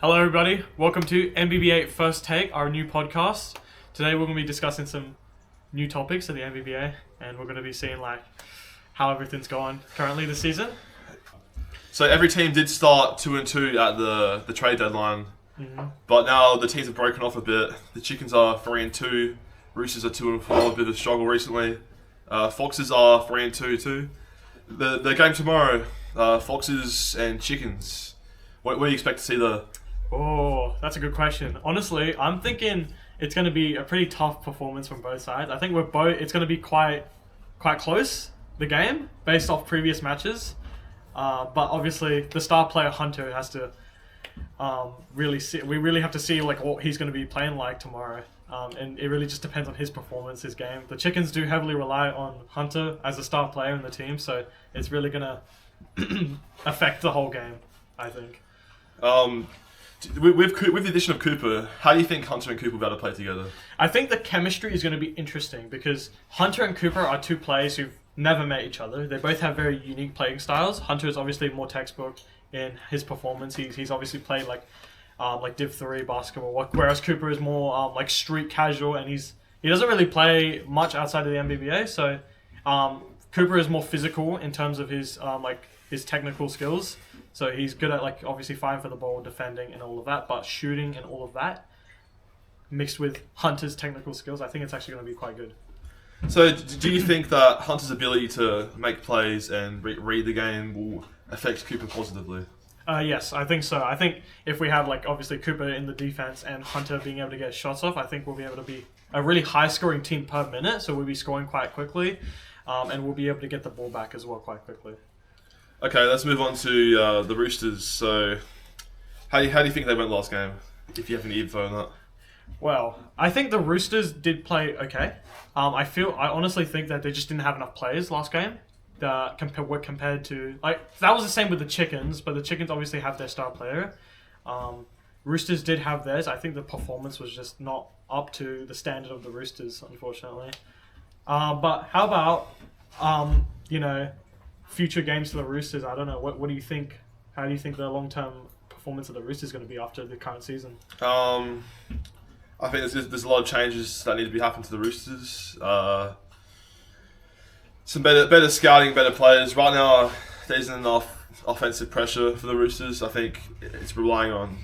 Hello everybody, welcome to NBBA First Take, our new podcast. Today we're going to be discussing some new topics of the NBBA and we're going to be seeing how everything's going currently this season. So every team did start 2-2 at the trade deadline, but now the teams have broken off a bit. The Chickens are 3-2, Roosters are 2-4, a bit of a struggle recently. Foxes are 3-2 too. The game tomorrow, Foxes and Chickens. What do you expect to see there? Oh, that's a good question. Honestly, I'm thinking it's going to be a pretty tough performance from both sides. I think it's going to be quite close, the game, based off previous matches. But obviously, the star player Hunter has to we really have to see what he's going to be playing like tomorrow. And it really just depends on his performance, his game. The Chickens do heavily rely on Hunter as a star player in the team, so it's really going to affect the whole game, I think. With the addition of Cooper, how do you think Hunter and Cooper will be able to play together? I think the chemistry is going to be interesting because Hunter and Cooper are two players who've never met each other. They both have very unique playing styles. Hunter is obviously more textbook in his performance. He's obviously played Div 3 basketball, whereas Cooper is more street casual, and he doesn't really play much outside of the NBBA. So Cooper is more physical in terms of his technical skills. So he's good at obviously fighting for the ball, defending, and all of that. But shooting and all of that, mixed with Hunter's technical skills, I think it's actually going to be quite good. So do you think that Hunter's ability to make plays and read the game will affect Cooper positively? Yes, I think so. I think if we have obviously Cooper in the defense and Hunter being able to get shots off, I think we'll be able to be a really high scoring team per minute. So we'll be scoring quite quickly, and we'll be able to get the ball back as well quite quickly. Okay, let's move on to the Roosters. So, how do you think they went last game? If you have any info on that. Well, I think the Roosters did play okay. I honestly think that they just didn't have enough players last game. Compared to that was the same with the Chickens, but the Chickens obviously have their star player. Roosters did have theirs. I think the performance was just not up to the standard of the Roosters, unfortunately. But how about future games for the Roosters? I don't know. What do you think? How do you think the long-term performance of the Roosters is going to be after the current season? I think there's a lot of changes that need to be happening to the Roosters. Some better scouting, better players. Right now, there isn't enough offensive pressure for the Roosters. I think it's relying on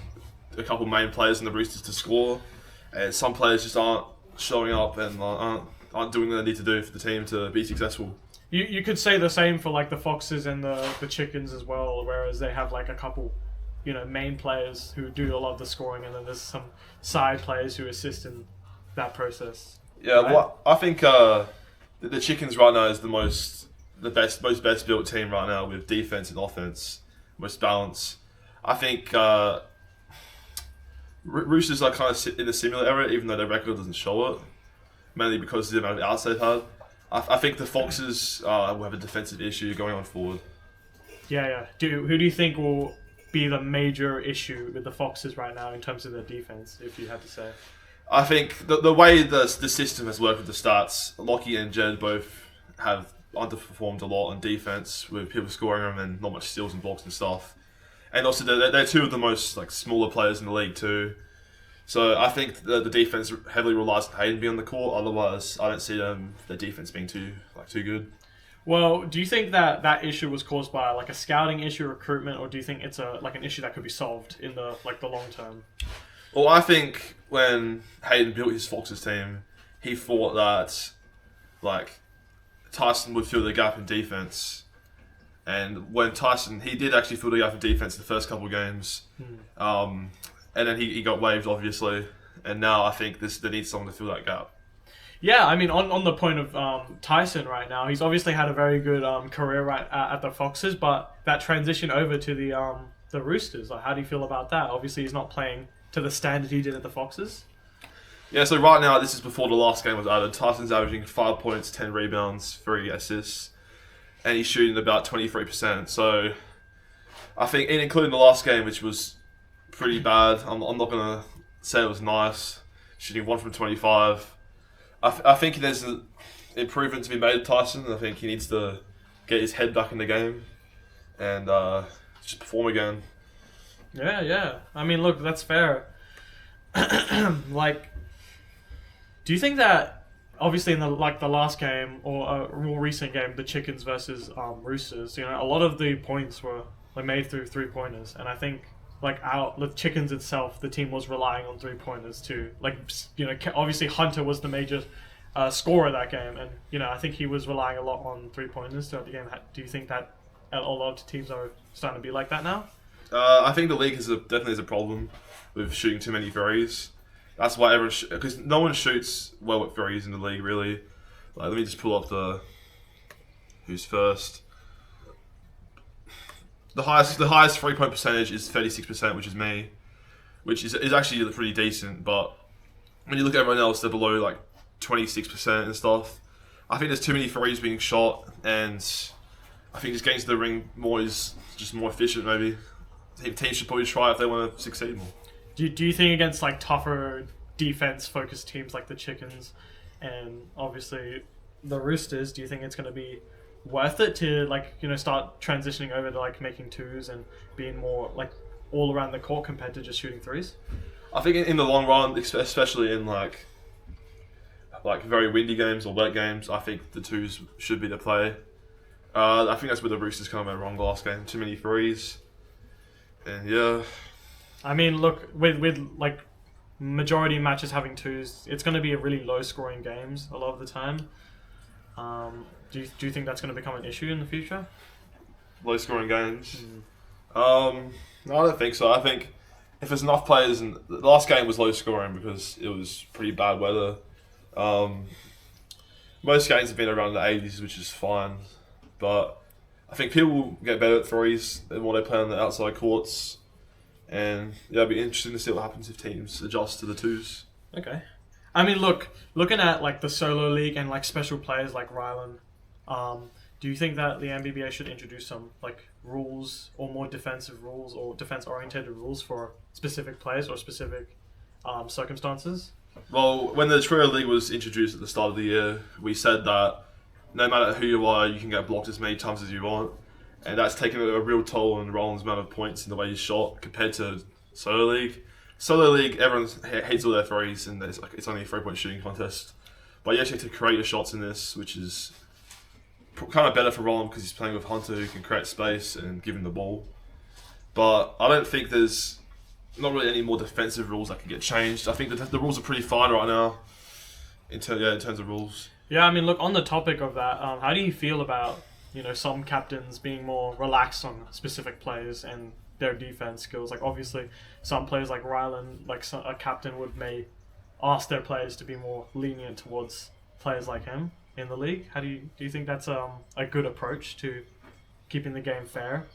a couple main players in the Roosters to score, and some players just aren't showing up and aren't doing what they need to do for the team to be successful. You could say the same for the Foxes and the Chickens as well, whereas they have a couple, main players who do a lot of the scoring, and then there's some side players who assist in that process. Yeah, right? Well, I think the Chickens right now is most best built team right now with defense and offense, most balance. I think Roosters are kind of in a similar era, even though their record doesn't show it, mainly because of the amount of outs they've had. I think the Foxes will have a defensive issue going on forward. Yeah. Who do you think will be the major issue with the Foxes right now in terms of their defense, if you had to say? I think the way the system has worked with the stats, Lockie and Jed both have underperformed a lot on defense with people scoring them and not much steals and blocks and stuff. And also they're two of the most smaller players in the league too. So I think the defense heavily relies on Hayden being on the court. Otherwise, I don't see their defense being too good. Well, do you think that issue was caused by a scouting issue, recruitment, or do you think it's an issue that could be solved in the long term? Well, I think when Hayden built his Foxes team, he thought that Tyson would fill the gap in defense. And when Tyson, he did actually fill the gap in defense the first couple of games. And then he got waived, obviously. And now I think they need someone to fill that gap. Yeah, I mean, on the point of Tyson right now, he's obviously had a very good career right at the Foxes, but that transition over to the Roosters, how do you feel about that? Obviously, he's not playing to the standard he did at the Foxes. Yeah, so right now, this is before the last game was added. Tysons averaging 5 points, 10 rebounds, 3 assists, and he's shooting about 23%. So I think, and including the last game, which was pretty bad, I'm not going to say it was nice, shooting 1 from 25. I think there's an improvement to be made with Tyson. I think he needs to get his head back in the game and just perform again. Yeah. I mean, look, that's fair. Like, do you think that obviously in the last game or a more recent game, the Chickens versus Roosters, a lot of the points were like made through 3-pointers, and I think like the Chickens itself, the team was relying on 3-pointers too. Like obviously Hunter was the major scorer of that game, and I think he was relying a lot on 3-pointers throughout the game. Do you think that a lot of teams are starting to be like that now? I think the league definitely has a problem with shooting too many threes. That's why everyone, because no one shoots well with threes in the league, really. Like, let me just pull up who's first. The highest 3-point percentage is 36%, which is me, which is actually pretty decent. But when you look at everyone else, they're below like 26% and stuff. I think there's too many threes being shot, and I think just getting to the ring more is just more efficient. Maybe teams should probably try if they want to succeed more. Do you think against like tougher defense-focused teams like the Chickens and obviously the Roosters, do you think it's going to be worth it to start transitioning over to like making twos and being more like all around the court compared to just shooting threes? I think in the long run, especially in like very windy games or wet games, I think the twos should be the play. I think that's where the Roosters kind of went wrong last game. Too many threes, and yeah. I mean, look, with like majority matches having twos, it's going to be a really low-scoring games a lot of the time. Do you think that's going to become an issue in the future? Low-scoring games? No, I don't think so. I think if there's enough players, and the last game was low-scoring because it was pretty bad weather. Most games have been around the 80s, which is fine, but I think people will get better at threes the more they play on the outside courts. And yeah, it'll be interesting to see what happens if teams adjust to the twos. Okay. I mean, looking at like the solo league and like special players like Rylan, do you think that the NBBA should introduce some like rules or more defensive rules or defense-oriented rules for specific players or specific circumstances? Well, when the Trio League was introduced at the start of the year, we said that no matter who you are, you can get blocked as many times as you want. And that's taken a real toll on Roland's amount of points in the way he's shot compared to Solo League. Solo League, everyone hates all their threes, and it's only a 3-point shooting contest. But you actually have to create your shots in this, which is kind of better for Roland because he's playing with Hunter, who can create space and give him the ball. But I don't think there's not really any more defensive rules that can get changed. I think the rules are pretty fine right now in terms of rules. Yeah, I mean, look, on the topic of that, how do you feel about some captains being more relaxed on specific players and their defense skills? Like, obviously, some players like Rylan, a captain may ask their players to be more lenient towards players like him in the league. How do you think that's a good approach to keeping the game fair?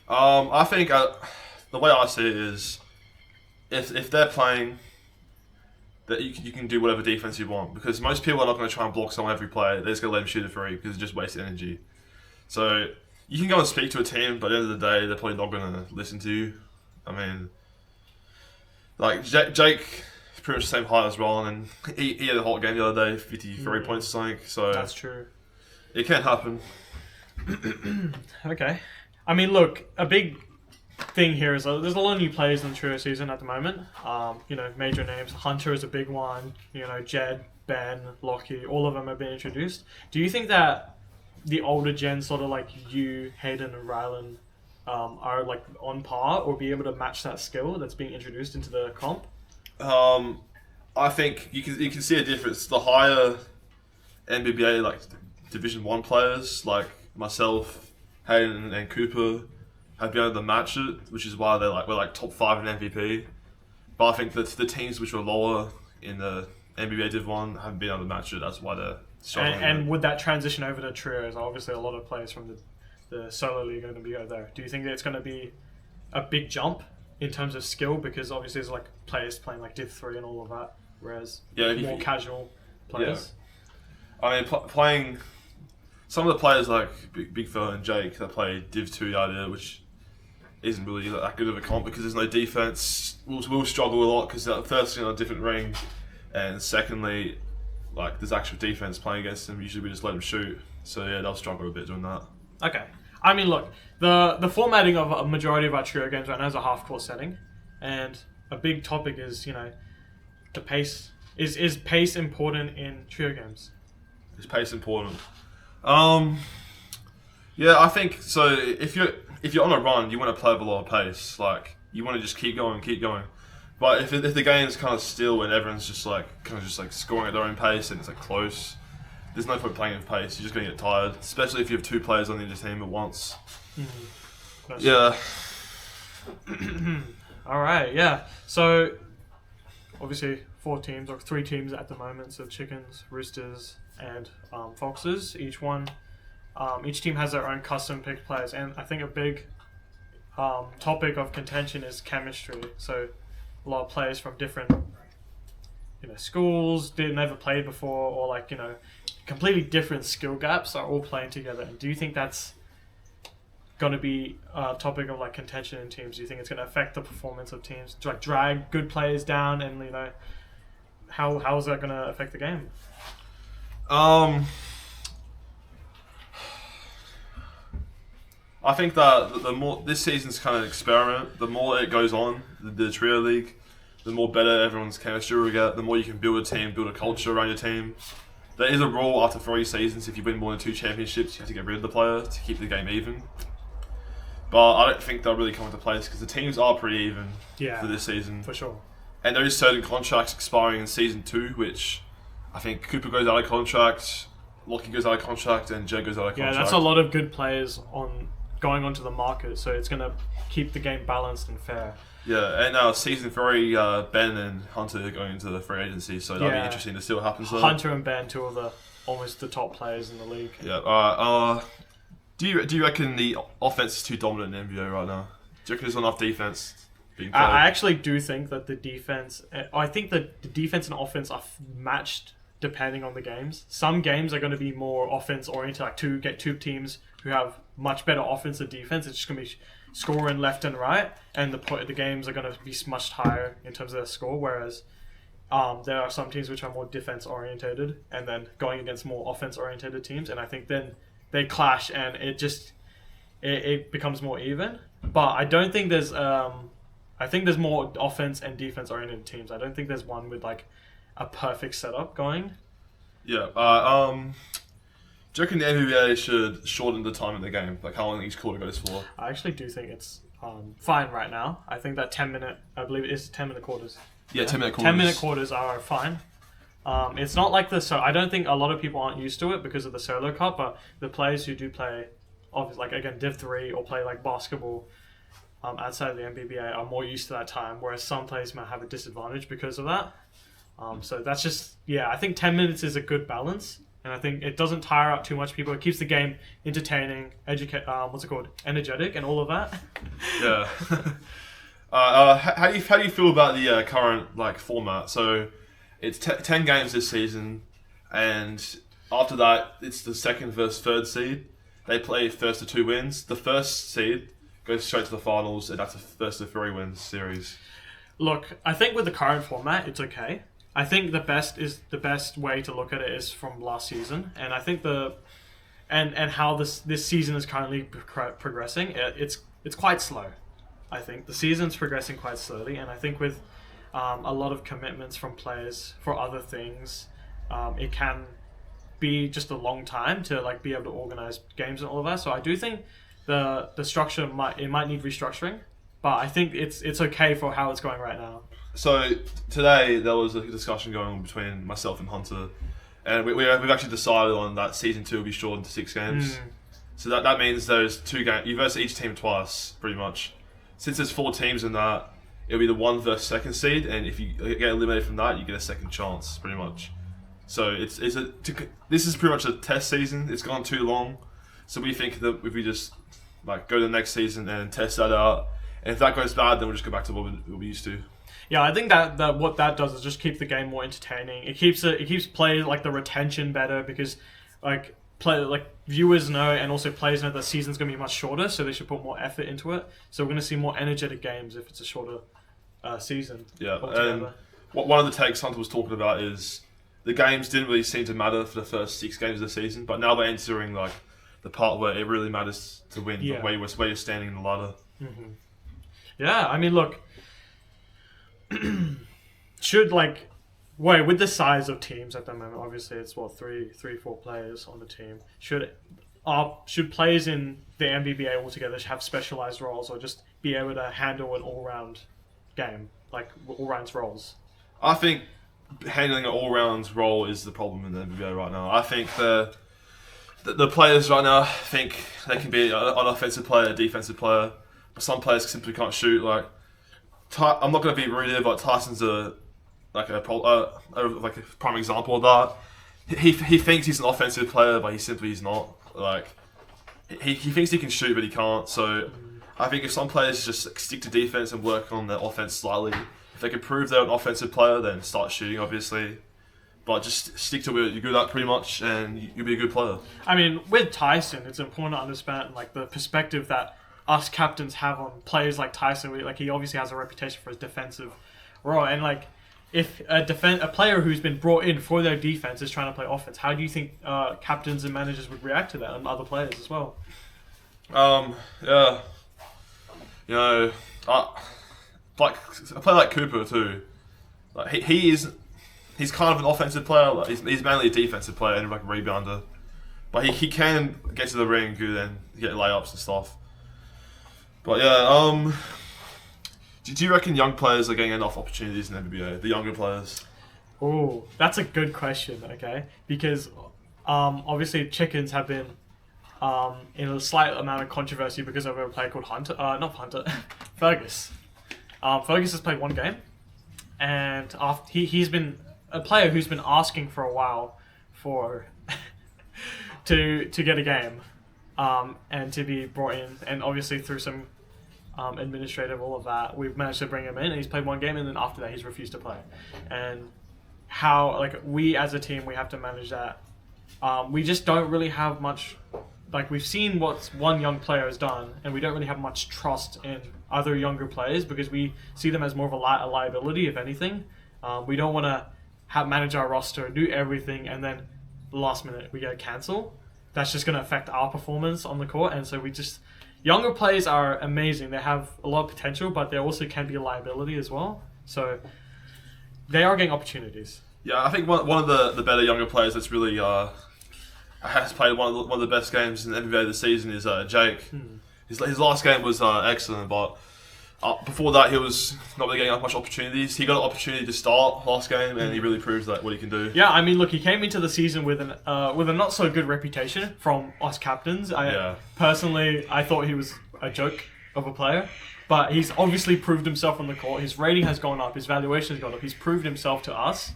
I think the way I see it is, if they're playing, that you can do whatever defense you want, because most people are not going to try and block someone every play. They're just going to let them shoot a three because it's just wasted energy. So you can go and speak to a team, but at the end of the day, they're probably not going to listen to you. I mean, like Jake is pretty much the same height as Roland, and he had a hot game the other day, 53 points or something. So that's true. It can happen. Okay. I mean, look, a big thing here is there's a lot of new players in the Trio season at the moment. Major names. Hunter is a big one. Jed, Ben, Lockie, all of them have been introduced. Do you think that the older gen, sort of like you, Hayden, and Rylan, are like on par or be able to match that skill that's being introduced into the comp? I think you can see a difference. The higher NBBA like Division 1 players like myself, Hayden, and Cooper have been able to match it, which is why we're like top 5 in MVP. But I think that the teams which are lower in the NBBA Div 1 haven't been able to match it. That's why they're struggling. And would that transition over to trios? Obviously, a lot of players from the solo league are going to be over there. Do you think that it's going to be a big jump in terms of skill? Because obviously, there's like players playing like Div 3 and all of that, whereas more casual players. Yeah. I mean, playing some of the players like Big Fella and Jake that play Div 2 out here, which isn't really that good of a comp because there's no defense. We'll struggle a lot because firstly on a different ring, and secondly, like there's actual defense playing against them. Usually we just let them shoot. So yeah, they'll struggle a bit doing that. Okay. I mean, look, the formatting of a majority of our trio games right now is a half-court setting, and a big topic is, the pace. Is pace important in trio games? Is pace important? Yeah, I think so. If you're on a run, you want to play with a lot of pace. Like you want to just keep going. But if the game is kind of still and everyone's just like scoring at their own pace and it's like close, there's no point playing with pace. You're just gonna get tired, especially if you have two players on the team at once. Yeah. All right. Yeah. So obviously 4 teams or 3 teams at the moment. So chickens, roosters, and foxes. Each team has their own custom picked players, and I think a big topic of contention is chemistry. So a lot of players from different schools never played before, or completely different skill gaps are all playing together. And do you think that's going to be a topic of contention in teams? Do you think it's going to affect the performance of teams, drag good players down, and how is that going to affect the game? I think that the more this season's kind of an experiment, the more it goes on, the trio league, the more better everyone's chemistry will get. The more you can build a team, build a culture around your team. There is a rule after 3 seasons: if you win more than 2 championships, you have to get rid of the player to keep the game even. But I don't think they'll really come into place because the teams are pretty even for this season. For sure. And there is certain contracts expiring in season 2, which I think Cooper goes out of contract, Lockie goes out of contract, and Jed goes out of contract. Yeah, that's a lot of good players going onto the market, so it's going to keep the game balanced and fair. Yeah, and season 3, Ben and Hunter are going into the free agency, so that'll be interesting to see what happens there. Hunter and Ben, 2 of almost the top players in the league. Yeah, alright. Do you reckon the offense is too dominant in the NBA right now? Do you reckon there's not enough defense being played? I actually do think that the defense... I think that the defense and offense are matched depending on the games. Some games are going to be more offense-oriented, like two teams who have much better offense and defense. It's just going to be scoring left and right, and the games are going to be much higher in terms of their score, whereas there are some teams which are more defense-orientated and then going against more offense-orientated teams, and I think then they clash and it becomes more even. But I don't think there's I think there's more offense and defense oriented teams. I don't think there's one with a perfect setup going. Yeah. Do you reckon the NBBA should shorten the time of the game, like how long each quarter goes for? I actually do think it's fine right now. I think that 10-minute, I believe it is 10-minute quarters. Yeah, 10-minute quarters. 10-minute quarters are fine. It's not like I don't think a lot of people aren't used to it because of the solo cup, but the players who do play, obviously, again, Div 3 or play basketball outside of the NBBA are more used to that time, whereas some players might have a disadvantage because of that. So that's just, I think 10 minutes is a good balance, and I think it doesn't tire out too much people. It keeps the game entertaining, energetic, and all of that. Yeah. How do you feel about the current format? So it's 10 games this season, and after that, it's the second versus third seed. They play first to 2 wins. The first seed goes straight to the finals, and that's a first to 3 wins series. Look, I think with the current format, it's okay. I think the best way to look at it is from last season, and I think and how this season is currently progressing. It's quite slow. I think the season's progressing quite slowly, and I think with a lot of commitments from players for other things, it can be just a long time to be able to organize games and all of that. So I do think the structure might need restructuring, but I think it's okay for how it's going right now. So today there was a discussion going on between myself and Hunter, and we've actually decided on that season 2 will be shortened to 6 games. So that means there's 2 games. You versus each team twice, pretty much. Since there's 4 teams in that, it'll be the 1 versus 2nd seed, and if you get eliminated from that, you get a second chance, pretty much. So this is pretty much a test season. It's gone too long, so we think that if we just go to the next season and test that out, and if that goes bad, then we'll just go back to what we used to. Yeah, I think that what that does is just keep the game more entertaining. It keeps play the retention better because viewers know and also players know that the season's going to be much shorter, so they should put more effort into it. So we're going to see more energetic games if it's a shorter season. Yeah, and one of the takes Hunter was talking about is the games didn't really seem to matter for the first 6 games of the season, but now they're entering the part where it really matters to win, Yeah. where you're standing in the ladder. Yeah, I mean, look, should with the size of teams at the moment, obviously it's three, 4 players on the team. Should players in the NBBA altogether have specialized roles, or just be able to handle an all-round game, like all-round roles? I think handling an all-round role is the problem in the NBA right now. I think the players right now think they can be an offensive player, a defensive player, but some players simply can't shoot. Like, I'm not going to be rude here, but Tysons like a prime example of that. He thinks he's an offensive player, but he's not. Like, he thinks he can shoot, but he can't. So I think if some players just stick to defense and work on their offense slightly, if they can prove they're an offensive player, then start shooting, obviously. But just stick to what you're good at, pretty much, and you'll be a good player. I mean, with Tyson, it's important to understand the perspective that us captains have on players like Tyson. He obviously has a reputation for his defensive role, and if a player who's been brought in for their defense is trying to play offense, how do you think captains and managers would react to that, and other players as well? Yeah, a player like Cooper too. He's kind of an offensive player. He's mainly a defensive player and a rebounder, but he can get to the ring and then get layups and stuff. But yeah, do you reckon young players are getting enough opportunities in the NBA? The younger players. Oh, that's a good question. Okay, because obviously chickens have been in a slight amount of controversy because of a player called Fergus. Fergus has played 1 game, and he's been a player who's been asking for a while for to get a game, and to be brought in, and obviously through some administrative, all of that, we've managed to bring him in, and he's played 1 game, and then after that he's refused to play. And how we as a team, we have to manage that. We just don't really have much. We've seen what one young player has done, and we don't really have much trust in other younger players because we see them as more of a liability, if anything. We don't want to manage our roster, do everything, and then the last minute we get cancelled. That's just going to affect our performance on the court, and so younger players are amazing. They have a lot of potential, but they also can be a liability as well. So they are getting opportunities. Yeah, I think one of the better younger players that's really has played one of the best games in the NBA this season is Jake. His last game was excellent, but before that he was not really getting much opportunities. He got an opportunity to start last game, and he really proved what he can do. Yeah, I mean, look, he came into the season with a not so good reputation from us captains. Personally, I thought he was a joke of a player, but he's obviously proved himself on the court. His rating has gone up, his valuation has gone up. He's proved himself to us,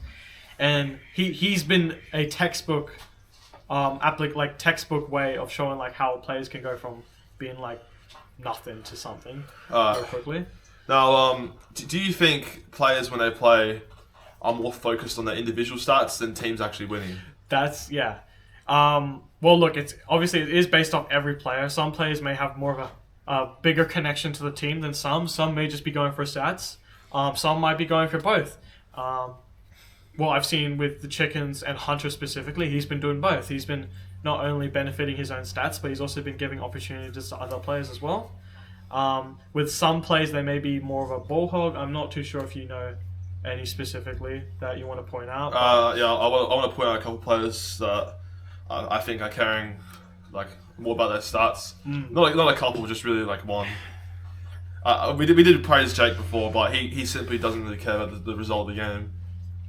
and he's been a textbook textbook way of showing how players can go from being nothing to something very quickly. Now, do you think players when they play are more focused on their individual stats than teams actually winning? That's well, look, it is based off every player. Some players may have more of a bigger connection to the team than some. Some may just be going for stats. Some might be going for both. Well, I've seen with the Chickens and Hunter specifically, he's been doing both. He's been not only benefiting his own stats, but he's also been giving opportunities to other players as well. With some players, they may be more of a ball hog. I'm not too sure if you know any specifically that you want to point out. Yeah, I want to point out a couple of players that I think are caring more about their stats. Not a couple, just really one. We did praise Jake before, but he simply doesn't really care about the result of the game.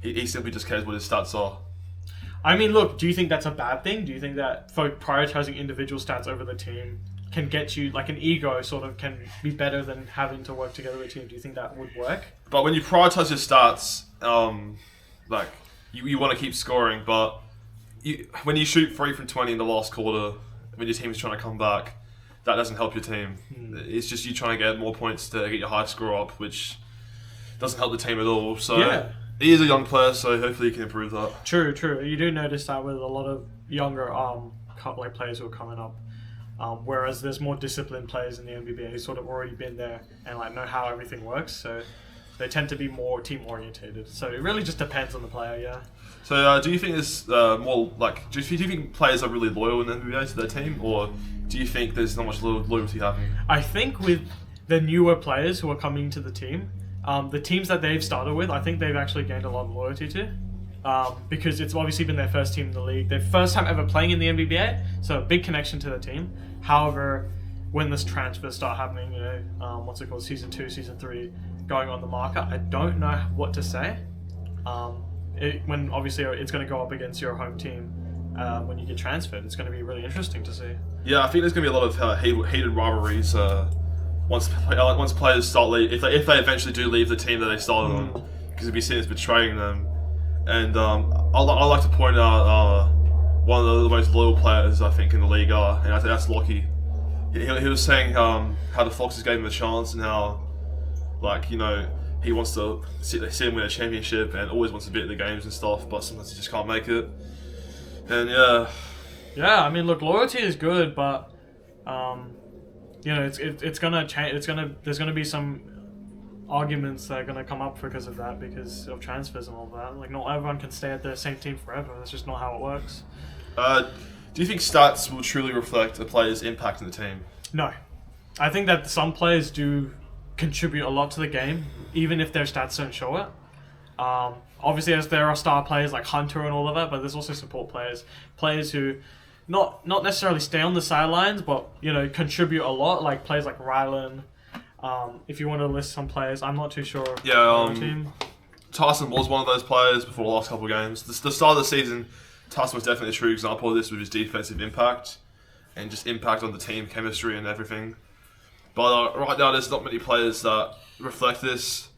He simply just cares what his stats are. I mean, look, do you think that's a bad thing? Do you think that prioritizing individual stats over the team can get you, an ego sort of can be better than having to work together with a team? Do you think that would work? But when you prioritize your stats, you want to keep scoring, but when you shoot 3 from 20 in the last quarter, when your team is trying to come back, that doesn't help your team. It's just you trying to get more points to get your high score up, which doesn't help the team at all. So yeah. He is a young player, so hopefully he can improve that. True. You do notice that with a lot of younger players who are coming up. Whereas there's more disciplined players in the NBBA who've sort of already been there and know how everything works. So They tend to be more team orientated. So it really just depends on the player. Yeah. So, do you think there's more like? Do you think players are really loyal in the NBA to their team, or do you think there's not much loyalty happening? I think with the newer players who are coming to the team, the teams that they've started with, I think they've actually gained a lot of loyalty to, because it's obviously been their first team in the league, their first time ever playing in the NBBA, so a big connection to the team. However, when this transfers start happening, season 2, season 3, going on the market, I don't know what to say. When obviously it's going to go up against your home team when you get transferred, it's going to be really interesting to see. Yeah, I think there's going to be a lot of heated rivalries once players start if they eventually do leave the team that they started on, because it'd be seen as betraying them. And I like to point out one of the most loyal players I think in the league and I think that's Lockie. He was saying how the Foxes gave him a chance and how, he wants to see him win a championship and always wants to be at the games and stuff, but sometimes he just can't make it. And yeah, I mean, look, loyalty is good, but it's gonna change. There's gonna be some arguments that are gonna come up because of that, because of transfers and all that. Like, not everyone can stay at the same team forever. That's just not how it works. Do you think stats will truly reflect a player's impact in the team? No, I think that some players do contribute a lot to the game, even if their stats don't show it. Obviously, as there are star players like Hunter and all of that, but there's also support players who not necessarily stay on the sidelines, but contribute a lot, like players like Rylan. If you want to list some players, I'm not too sure. Yeah, Tyson was one of those players before the last couple of games. The start of the season, Tyson was definitely a true example of this with his defensive impact and just impact on the team chemistry and everything. But right now, there's not many players that reflect this,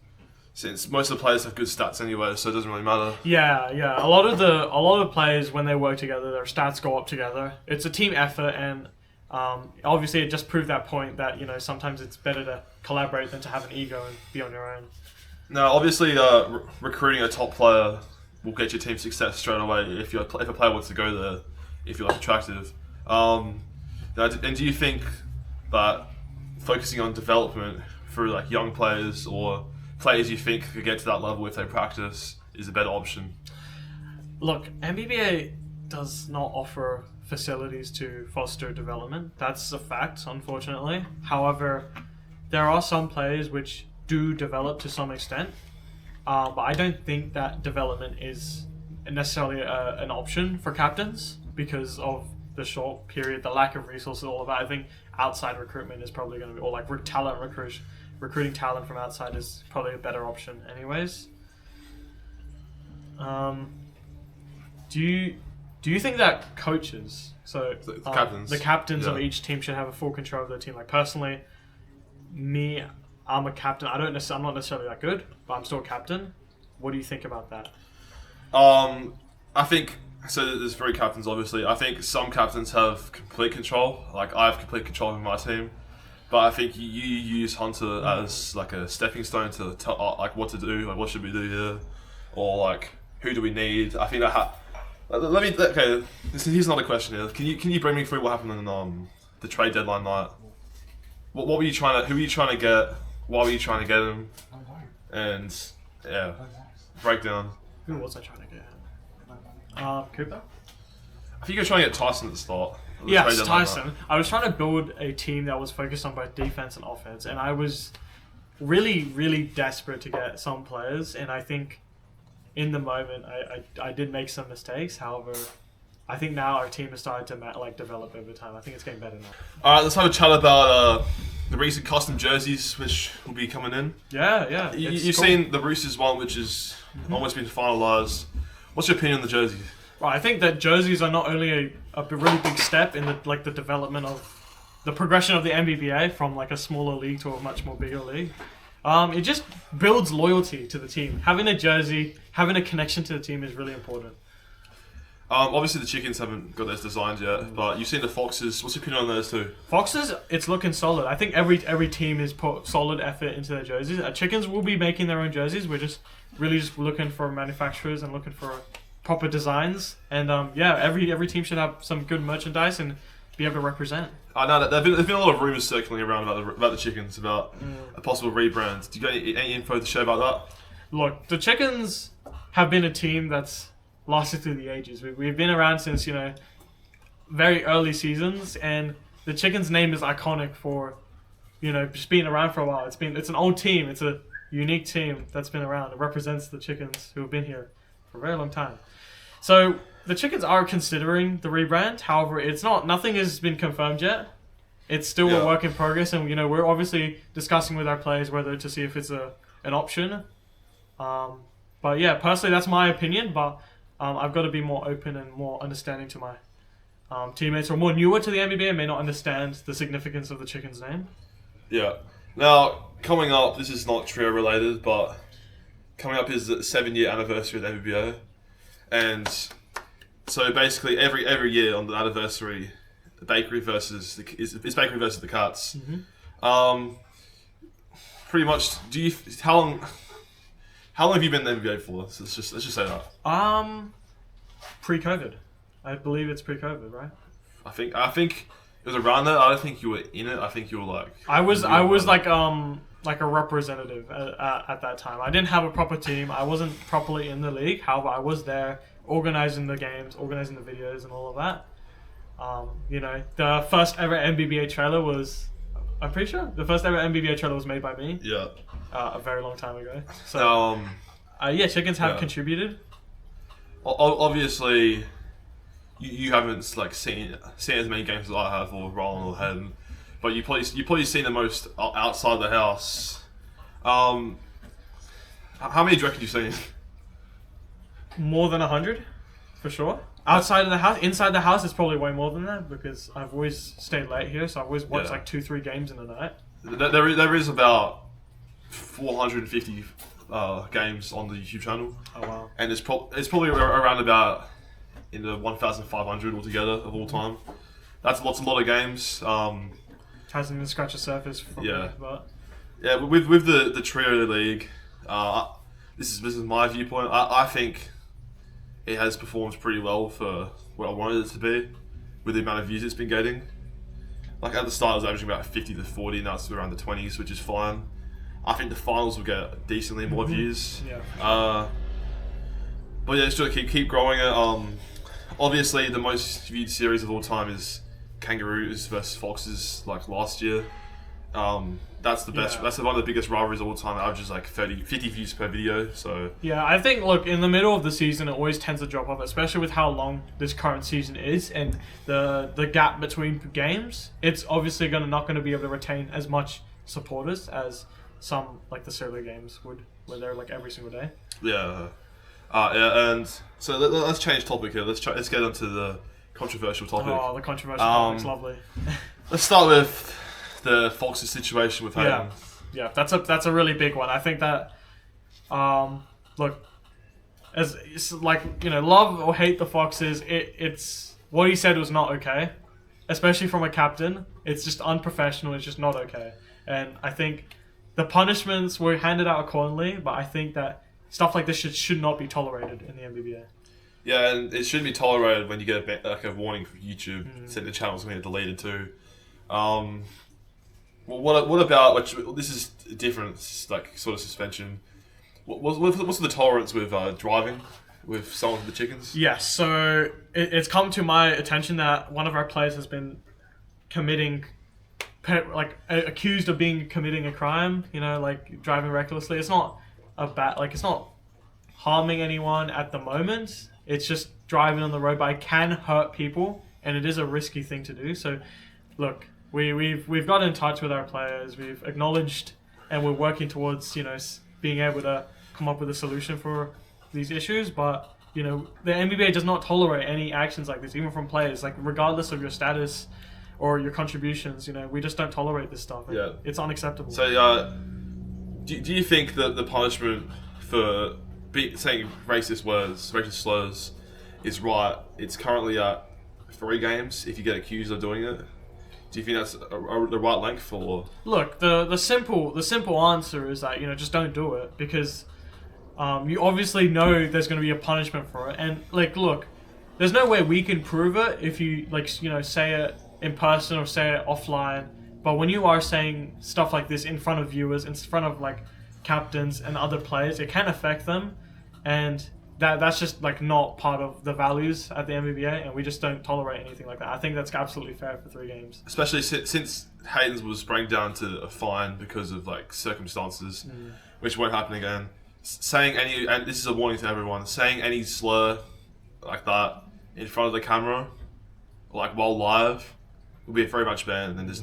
since most of the players have good stats anyway, so it doesn't really matter. Yeah. A lot of the players, when they work together, their stats go up together. It's a team effort, and obviously, it just proved that point that sometimes it's better to collaborate than to have an ego and be on your own. Now, obviously, recruiting a top player will get your team success straight away if a player wants to go there, if you're attractive. And do you think that focusing on development through young players or players you think could get to that level if they practice is a better option? Look, NBBA does not offer facilities to foster development. That's a fact, unfortunately. However, there are some players which do develop to some extent, but I don't think that development is necessarily an option for captains because of the short period, the lack of resources, all of that. I think outside recruitment is probably going to be, or recruiting talent from outside is probably a better option anyways. Do you think that coaches, the captains of each team should have a full control of their team? Like, personally, I'm a captain. I'm not necessarily that good, but I'm still a captain. What do you think about that? I think, so there's 3 captains, obviously. I think some captains have complete control. Like, I have complete control of my team. But I think you use Hunter as a stepping stone to tell what to do, what should we do here, or who do we need. I think here's another question here. Can you bring me through what happened on the trade deadline night? What were you trying to? Who were you trying to get? Why were you trying to get him? And breakdown. Who was I trying to get? Cooper? I think you were trying to get Tyson at the start. Yes, Tyson. I was trying to build a team that was focused on both defense and offense, and I was really, really desperate to get some players, and I think in the moment I did make some mistakes. However, I think now our team has started to develop over time. I think it's getting better now. Alright, let's have a chat about the recent custom jerseys which will be coming in. Yeah. You've seen the Roosters one, which has almost been finalised. What's your opinion on the jerseys? Well, I think that jerseys are not only a really big step in the development of the progression of the NBBA from a smaller league to a much more bigger league. It just builds loyalty to the team. Having a jersey, having a connection to the team is really important. Obviously the Chickens haven't got those designs yet, but you've seen the Foxes. What's your opinion on those two? Foxes, it's looking solid. I think every team has put solid effort into their jerseys. Chickens will be making their own jerseys. We're just looking for manufacturers and looking for proper designs. And every team should have some good merchandise and be able to represent. I know that there's been a lot of rumors circling around about the chickens, about a possible rebrand. Do you got any info to share about that? Look, the chickens have been a team that's lasted through the ages. We've been around since, very early seasons, and the chickens' name is iconic for, just being around for a while. It's an old team. It's a unique team that's been around. It represents the chickens who have been here for a very long time. So the chickens are considering the rebrand. However, nothing has been confirmed yet. It's still a work in progress, and we're obviously discussing with our players whether to see if it's an option. But yeah, personally, that's my opinion. But I've got to be more open and more understanding to my teammates who are more newer to the NBBA and may not understand the significance of the chicken's name. Yeah. Now, coming up, this is not trio related, but coming up is the 7-year anniversary of the NBBA, and so basically every year on the anniversary, the bakery versus it's bakery versus the Cats. Mm-hmm. Pretty much. How long have you been in the NBA for? Let's just say that. Pre-COVID. I believe it's pre-COVID, right? I think it was around that. I don't think you were in it. I think you were like. I was like a representative at that time. I didn't have a proper team. I wasn't properly in the league. However, I was there organizing the games, organizing the videos, and all of that. The first ever NBBA trailer was. I'm pretty sure the first ever NBBA trailer was made by me. Yeah. A very long time ago. So. Chickens have contributed. Obviously. You haven't seen as many games as I have, or Roland or Hayden, but you probably seen the most outside the house. How many do you reckon you've seen? More than 100, for sure. Outside of the house, inside the house, it's probably way more than that because I've always stayed late here, so I've always watched 2-3 games in a night. There is about 450 games on the YouTube channel. Oh wow! And it's probably around about. In the 1,500 altogether of all time. That's a lot of games. Hasn't even scratched the surface. With the trio league, this is my viewpoint. I think it has performed pretty well for what I wanted it to be, with the amount of views it's been getting. Like at the start, it was averaging about 50 to 40. Now it's around the 20s, which is fine. I think the finals will get decently more views. Yeah. But yeah, it's just keep growing it. Obviously, the most viewed series of all time is Kangaroos versus Foxes, like last year. That's the best. Yeah. That's one of the biggest rivalries of all time. It averages like 50 views per video. So yeah, I think in the middle of the season, it always tends to drop off, especially with how long this current season is and the gap between games. It's obviously not going to be able to retain as much supporters as some like the solo games would, where they're like every single day. Yeah. And so let's change topic here. Let's get onto the controversial topic. Oh, the controversial topic's lovely. Let's start with the Foxes situation with Hayden. Yeah, that's a really big one. I think that, as it's love or hate the Foxes, it's what he said was not okay, especially from a captain. It's just unprofessional. It's just not okay, and I think the punishments were handed out accordingly. But I think that. Stuff like this should not be tolerated in the NBBA. Yeah, and it shouldn't be tolerated when you get a warning from YouTube saying the channel's going to get deleted too. What about this is different, like sort of suspension. What's the tolerance with driving with someone with the chickens? Yes, so it's come to my attention that one of our players has been accused of committing a crime. Driving recklessly. It's not. It's not harming anyone at the moment. It's just driving on the road, but it can hurt people, and it is a risky thing to do. So, look, we've got in touch with our players. We've acknowledged, and we're working towards being able to come up with a solution for these issues. But the NBBA does not tolerate any actions like this, even from players. Regardless of your status or your contributions, we just don't tolerate this stuff. Yeah, it's unacceptable. So, do you think that the punishment for saying racist words, racist slurs, is right? It's currently at 3 games if you get accused of doing it. Do you think that's the right length for? Look, the simple answer is that just don't do it because you obviously know there's going to be a punishment for it, and look, there's no way we can prove it if you say it in person or say it offline. But when you are saying stuff like this in front of viewers, in front of like captains and other players, it can affect them, and that's just like not part of the values at the NBBA, and we just don't tolerate anything like that. I think that's absolutely fair for 3 games. Especially since Haydens was brought down to a fine because of like circumstances, which won't happen again. Saying any, and this is a warning to everyone, saying any slur like that in front of the camera, like while live, will be very much banned. And there's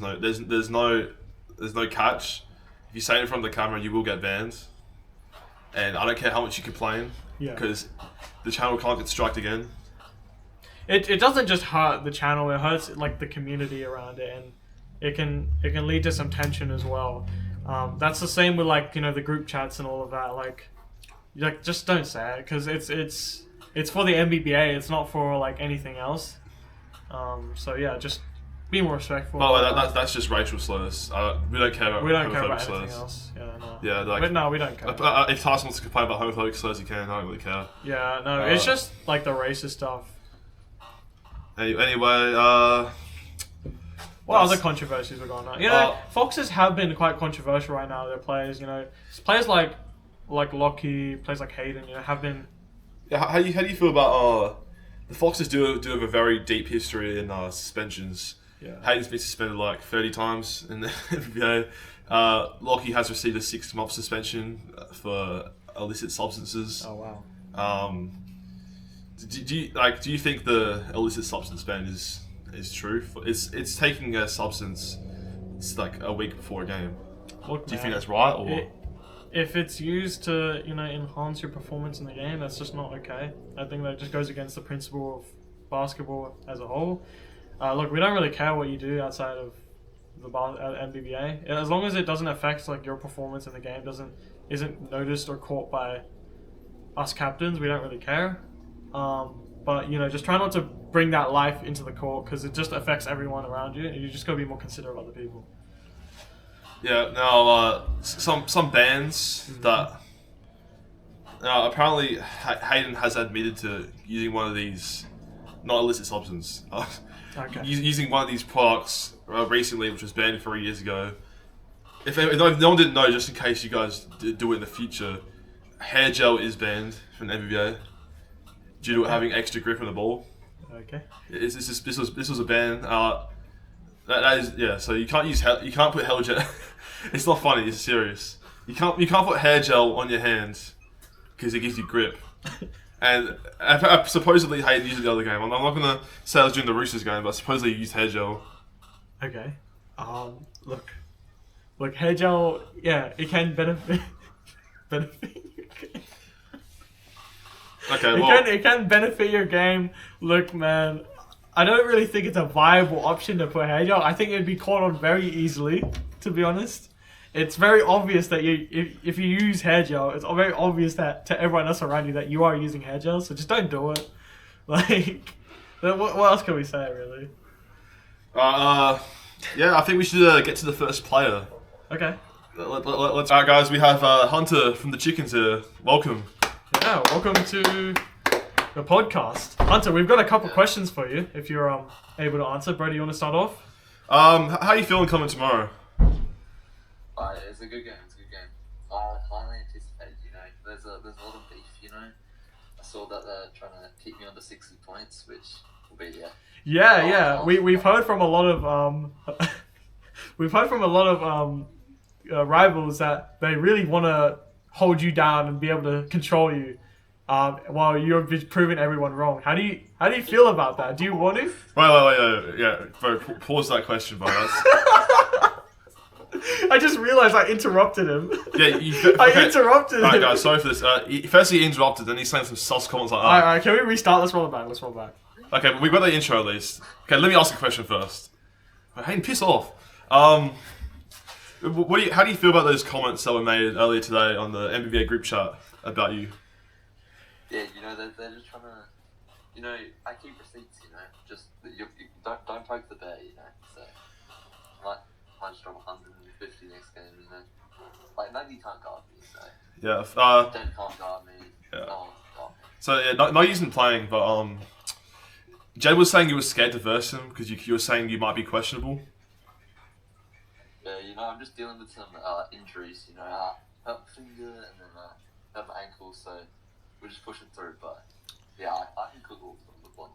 no catch. If you say it in front of the camera, you will get banned. And I don't care how much you complain, because the channel can't get striked again. It doesn't just hurt the channel; it hurts like the community around it, and it can lead to some tension as well. That's the same with like the group chats and all of that. Like just don't say it, because it's for the NBBA. It's not for like anything else. So yeah, just be more respectful. Oh, that's just racial slurs. We don't care about homophobic anything else. Yeah, no. Yeah, but no, we don't care. If Tyson wants to complain about homophobic slurs, he can. I don't really care. Yeah, no, it's just like the racist stuff. Anyway, what other controversies are going on? Foxes have been quite controversial right now. Their players, players like Lockie, players like Hayden, have been. Yeah, how do you feel about the Foxes do have a very deep history in suspensions. Yeah. Hayden's been suspended like 30 times in the NBBA. Lockie has received a 6-month suspension for illicit substances. Oh wow. Do you think the illicit substance ban is true? It's taking a substance. It's like a week before a game. Look, do you think that's right, or if it's used to enhance your performance in the game, that's just not okay. I think that just goes against the principle of basketball as a whole. Look, we don't really care what you do outside of the NBBA, as long as it doesn't affect like your performance in the game, isn't noticed or caught by us captains. We don't really care. But just try not to bring that life into the court, because it just affects everyone around you, and you just gotta be more considerate of other people. Yeah. Now, some bands that apparently Hayden has admitted to using one of these not illicit substance. Okay. Using one of these products recently, which was banned 3 years ago. If no one didn't know, just in case you guys do it in the future, hair gel is banned from the NBBA due to having extra grip on the ball. Okay. This was a ban. That is So you can't put hair gel. It's not funny. It's serious. You can't put hair gel on your hands because it gives you grip. And supposedly Hayden used it the other game. I'm not gonna say I was doing the Roosters game, but supposedly he used hair gel. Okay. Look, hair gel. Yeah, it can benefit. Okay. It can benefit your game. Look, man, I don't really think it's a viable option to put hair gel. I think it'd be caught on very easily, to be honest. It's very obvious that if you use hair gel, it's very obvious that to everyone else around you that you are using hair gel. So just don't do it. Like, what else can we say, really? Yeah, I think we should get to the first player. Okay. Let's. Alright, guys, we have Hunter from the Chickens here. Welcome. Yeah, welcome to the podcast. Hunter, we've got a couple questions for you, if you're able to answer. Brody, you want to start off? How are you feeling coming tomorrow? It's a good game. I highly anticipate. There's a lot of beef. I saw that they're trying to keep me under 60 points, which will be Yeah. We've heard from a lot of rivals that they really want to hold you down and be able to control you, while you're proving everyone wrong. How do you feel about that? Do you want to? Wait. Yeah, bro, pause that question, bro. I just realised I interrupted him. Yeah, I interrupted him. Alright, guys, sorry for this. First he interrupted, then he's saying some sus comments like that. Alright, can we restart? Let's roll it back. Okay, but we've got the intro at least. Okay, let me ask a question first. Hayden, piss off. How do you feel about those comments that were made earlier today on the NBBA group chat about you? Yeah, they're just trying to, I keep receipts, just you don't poke the bear, so might just drop 150 next game, like maybe you can't guard me, so yeah, can't guard me. Yeah. No. So yeah, no use in playing, but Jed was saying you were scared to verse him because you were saying you might be questionable. Yeah, I'm just dealing with some injuries. Hurt my finger and then hurt my ankle, so we're just pushing through. But yeah, I can cook all the one.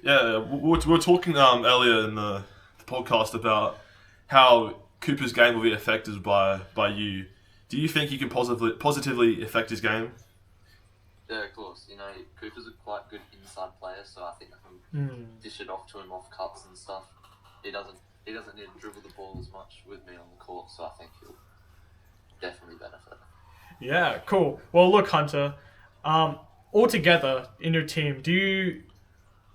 Yeah, we were talking earlier in the podcast about how Cooper's game will be affected by you. Do you think you can positively affect his game? Yeah, of course. Cooper's a quite good inside player, so I think I can dish it off to him off cuts and stuff. He doesn't need to dribble the ball as much with me on the court, so I think he'll definitely benefit. Yeah, cool. Well, look, Hunter, all together in your team,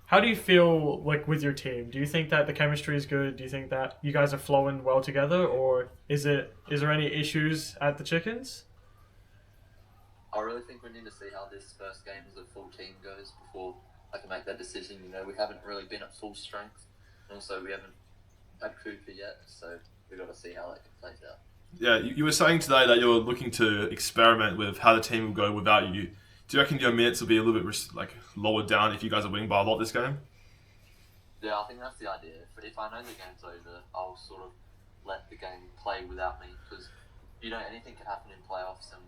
how do you feel like with your team? Do you think that the chemistry is good? Do you think that you guys are flowing well together, or is there any issues at the Chickens? I really think we need to see how this first game as a full team goes before I can make that decision. We haven't really been at full strength. Also, we haven't had Cooper yet, so we've got to see how that plays out. Yeah, you were saying today that you're looking to experiment with how the team will go without you. Do you reckon your minutes will be a little bit lowered down if you guys are winning by a lot this game? Yeah, I think that's the idea. If I know the game's over, I'll sort of let the game play without me because anything can happen in playoffs and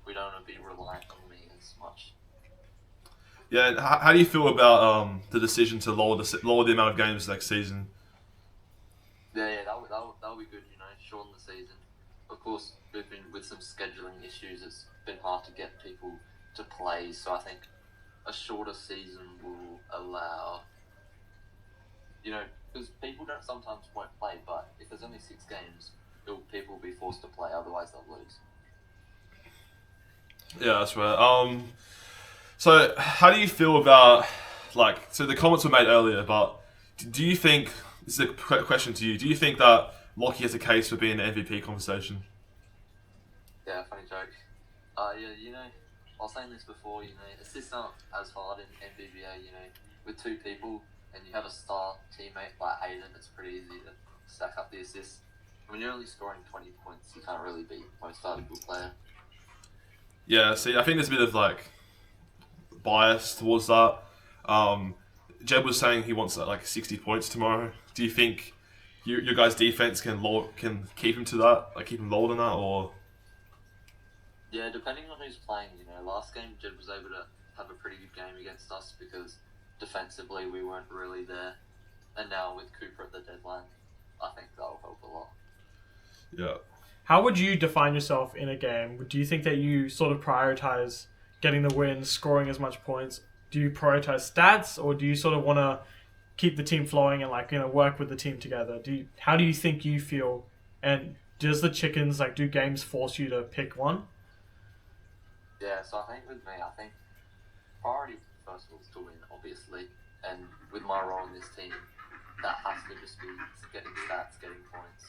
we don't want to be reliant on me as much. Yeah, and how do you feel about the decision to lower the amount of games next season? Yeah, that'll be good. Shorten the season. Of course, we've been with some scheduling issues. It's been hard to get people to play, so I think a shorter season will allow. Because people sometimes won't play, but if there's only 6 games, people will be forced to play. Otherwise, they'll lose. Yeah, that's right. So how do you feel about so the comments were made earlier, but do you think this is a question to you? Do you think that Lockie has a case for being in the MVP conversation? Yeah, funny joke. I was saying this before. Assists aren't as hard in NBBA. With 2 people and you have a star teammate like Hayden, it's pretty easy to stack up the assists. When you're only scoring 20 points, you can't really beat most valuable player. Yeah, see, I think there's a bit of bias towards that. Jeb was saying he wants 60 points tomorrow. Do you think your guys' defense can keep him to that, keep him lower than that, or? Yeah, depending on who's playing. Last game Jeb was able to have a pretty good game against us because defensively we weren't really there, and now with Cooper at the deadline, I think that'll help a lot. Yeah. How would you define yourself in a game? Do you think that you sort of prioritize getting the win, scoring as much points? Do you prioritize stats, or do you sort of want to keep the team flowing and work with the team together? How do you think you feel? And does the Chickens do games force you to pick one? Yeah, so I think with me, priority first of all is to win, obviously, and with my role in this team, that has to just be getting stats, getting points.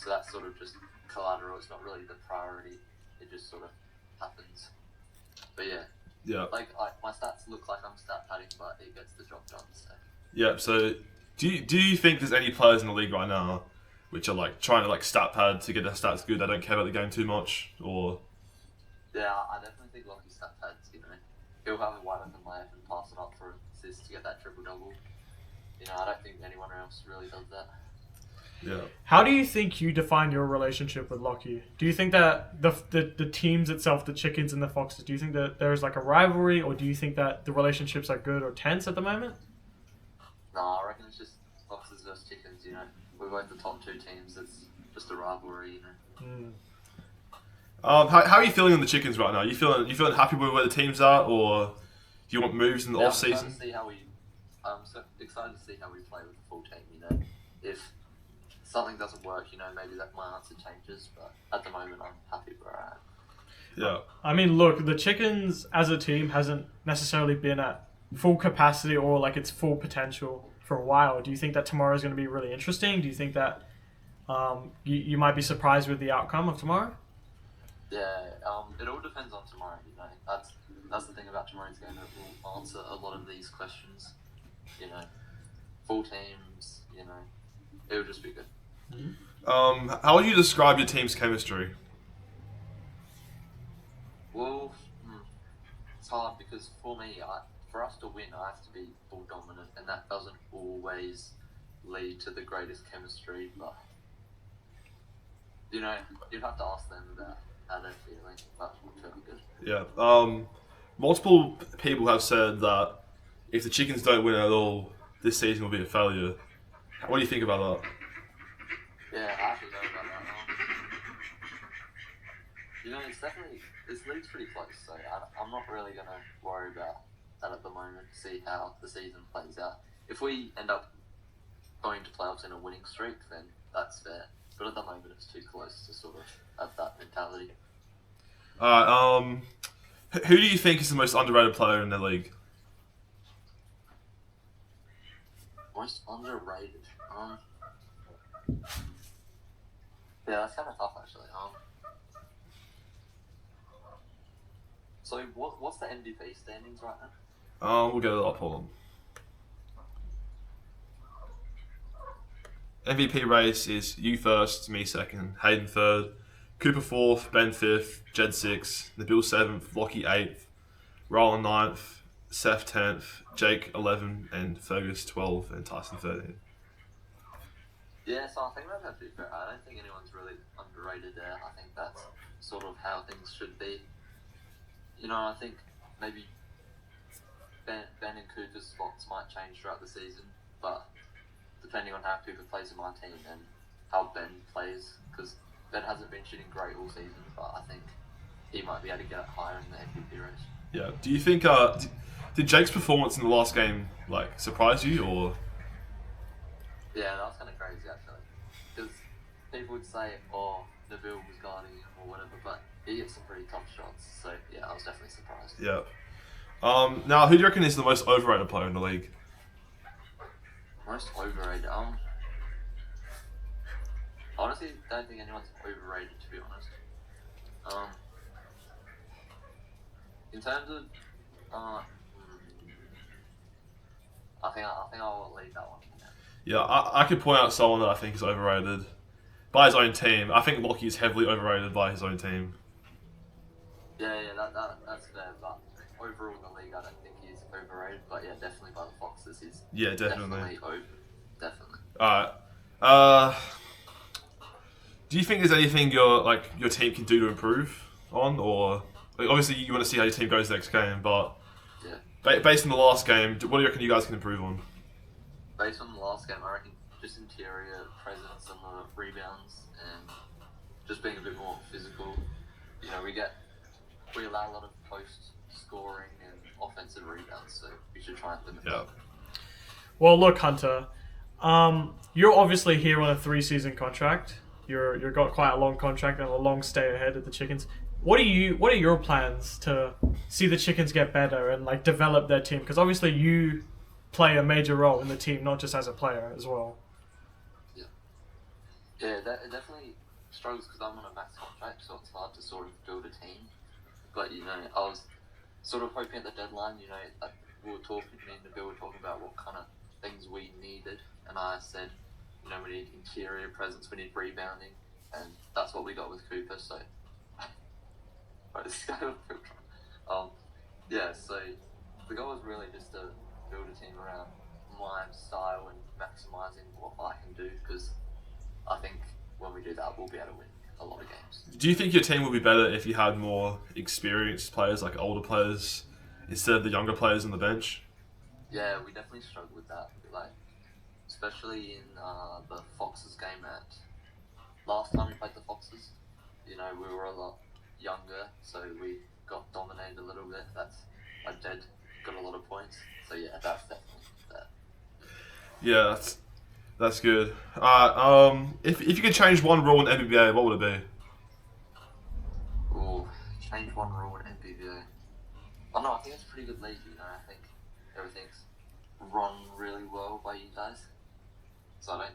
So that's sort of just collateral. It's not really the priority. It just sort of happens. But yeah. Yeah. My stats look like I'm stat padding, but it gets the job done. So. Yeah. So do you think there's any players in the league right now which are trying to stat pad to get their stats good? They don't care about the game too much, or? Yeah, I definitely think Lockie stat pads. He'll have a wide open layup and pass it up for assists to get that triple double. I don't think anyone else really does that. Yeah. How do you think you define your relationship with Lockie? Do you think that the teams itself, the Chickens and the Foxes, do you think that there's a rivalry, or do you think that the relationships are good or tense at the moment? No, I reckon it's just Foxes versus Chickens. We're both the top 2 teams. It's just a rivalry. How are you feeling on the Chickens right now? You feeling happy with where the team's at, or do you want moves in the off season? I'm so excited to see how we play with the full team. If something doesn't work, maybe that my answer changes. But at the moment, I'm happy where I am. Yeah. I mean, look, the Chickens as a team hasn't necessarily been at full capacity or its full potential for a while. Do you think that tomorrow is going to be really interesting? Do you think that you might be surprised with the outcome of tomorrow? Yeah, it all depends on tomorrow. That's the thing about tomorrow's game. It will answer a lot of these questions. Full teams. It will just be good. How would you describe your team's chemistry? Well, it's hard because for me, for us to win, I have to be ball dominant, and that doesn't always lead to the greatest chemistry. But you'd have to ask them about how they're feeling. But it's really good. Yeah. Multiple people have said that if the Chickens don't win at all, this season will be a failure. What do you think about that? Yeah, I actually know about that now. This league's pretty close, so I'm not really going to worry about that at the moment, see how the season plays out. If we end up going to playoffs in a winning streak, then that's fair. But at the moment, it's too close to sort of have that mentality. Alright, who do you think is the most underrated player in the league? Most underrated? Yeah, that's kind of tough, actually. So, what's the MVP standings right now? We'll get it up, hold on. MVP race is you first, me second, Hayden third, Cooper fourth, Ben fifth, Jed sixth, Nabil seventh, Lockie eighth, Roland ninth, Seth 10th, Jake 11, and Fergus 12, and Tyson 13. Yeah, so I think that's actually fair. I don't think anyone's really underrated there. I think that's sort of how things should be. I think maybe Ben and Cooper's spots might change throughout the season, but depending on how Cooper plays in my team and how Ben plays, because Ben hasn't been shooting great all season, but I think he might be able to get higher in the MVP race. Yeah. Do you think did Jake's performance in the last game surprise you, or? Yeah, that was kind of crazy actually, because people would say, "Oh, Nabil was guarding him" or whatever, but he hit some pretty tough shots. So yeah, I was definitely surprised. Yeah. Now, who do you reckon is the most overrated player in the league? Most overrated? Honestly, don't think anyone's overrated, to be honest. In terms of, I think I'll leave that one. Yeah, I could point out someone that I think is overrated by his own team. I think Lockie is heavily overrated by his own team. Yeah, that's fair. But overall in the league, I don't think he's overrated. But yeah, definitely by the Foxes, he's definitely over. Definitely. Alright. Do you think there's anything your team can do to improve on, or obviously you want to see how your team goes next game, but yeah. Based on the last game, what do you reckon you guys can improve on? Based on the last game, I reckon just interior presence and the rebounds and just being a bit more physical. We allow a lot of post scoring and offensive rebounds, so we should try and limit that. Well, look, Hunter, you're obviously here on a 3-season contract. You've got quite a long contract and a long stay ahead at the Chickens. What are your plans to see the Chickens get better and develop their team? Because obviously you play a major role in the team, not just as a player as well. Yeah, it definitely struggles because I'm on a max contract, so it's hard to sort of build a team. But I was sort of hoping at the deadline. Me and Nabil were talking about what kind of things we needed, and I said, we need interior presence, we need rebounding, and that's what we got with Cooper. So, so the goal was really just to build a team around my style and maximising what I can do, because I think when we do that, we'll be able to win a lot of games. Do you think your team would be better if you had more experienced players, older players, instead of the younger players on the bench? Yeah, we definitely struggled with that. Especially in the Foxes game last time we played the Foxes. We were a lot younger, so we got dominated a little bit. Jed got a lot of points. So yeah, that's definitely that. Yeah, that's good. If you could change one rule in NBBA, what would it be? Oh, change one rule in NBBA. Oh no, I think it's a pretty good league. I think everything's run really well by you guys. So I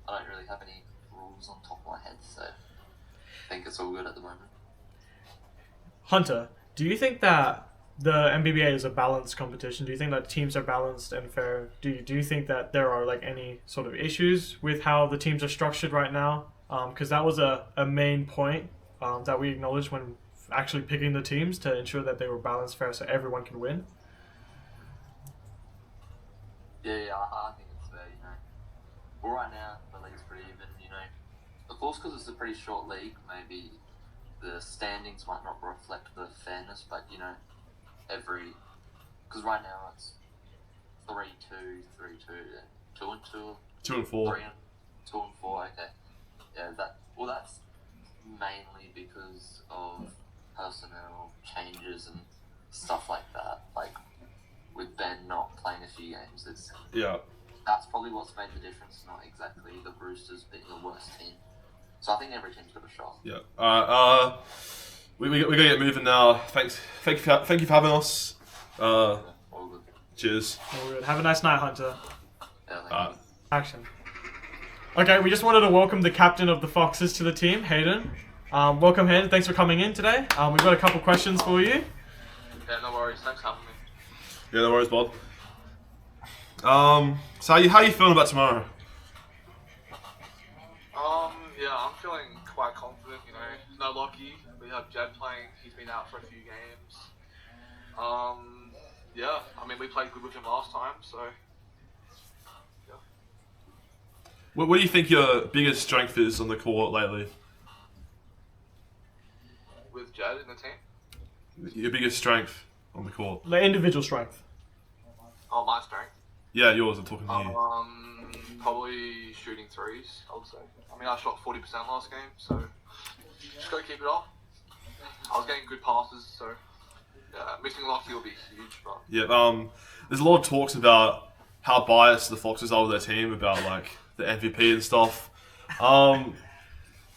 don't really have any rules on top of my head. So I think it's all good at the moment. Hunter, do you think that the NBBA is a balanced competition? Do you think that teams are balanced and fair? Do you think that there are any sort of issues with how the teams are structured right now? Because that was a main point that we acknowledged when actually picking the teams to ensure that they were balanced, fair, so everyone can win. Yeah, I think it's fair, you know. Well, right now, the league's pretty even, you know. Of course, because it's a pretty short league, maybe the standings might not reflect the fairness, but, you know, because right now it's 3-2, 3-2, 2-2, 2-4. 2-4, okay. Yeah, that's mainly because of personnel changes and stuff like that. Like, with Ben not playing a few games, that's probably what's made the difference, not exactly the Roosters being the worst team. So I think every team's got a shot. Yeah. Alright, we gotta get moving now. Thank you for having us. All good. Cheers. All good. Have a nice night, Hunter. Yeah, thank you. Action. Okay, we just wanted to welcome the captain of the Foxes to the team, Hayden. Welcome, Hayden. Thanks for coming in today. We've got a couple questions for you. Yeah, no worries. Thanks for having me. Yeah, no worries, Bob. So how you feeling about tomorrow? Yeah, I'm feeling quite confident, you know. No Lockie. We have Jed playing. He's been out for a few games. Yeah, I mean, we played good with him last time, so... Yeah. What do you think your biggest strength is on the court lately? With Jed in the team? Your biggest strength on the court? The individual strength. Oh, my strength? Yeah, yours. I'm talking to you. Probably shooting threes, I would say. I mean, I shot 40% last game, so just gotta keep it up. I was getting good passes, so yeah, missing Lockie will be huge. But Yeah. There's a lot of talks about how biased the Foxes are with their team about like the MVP and stuff.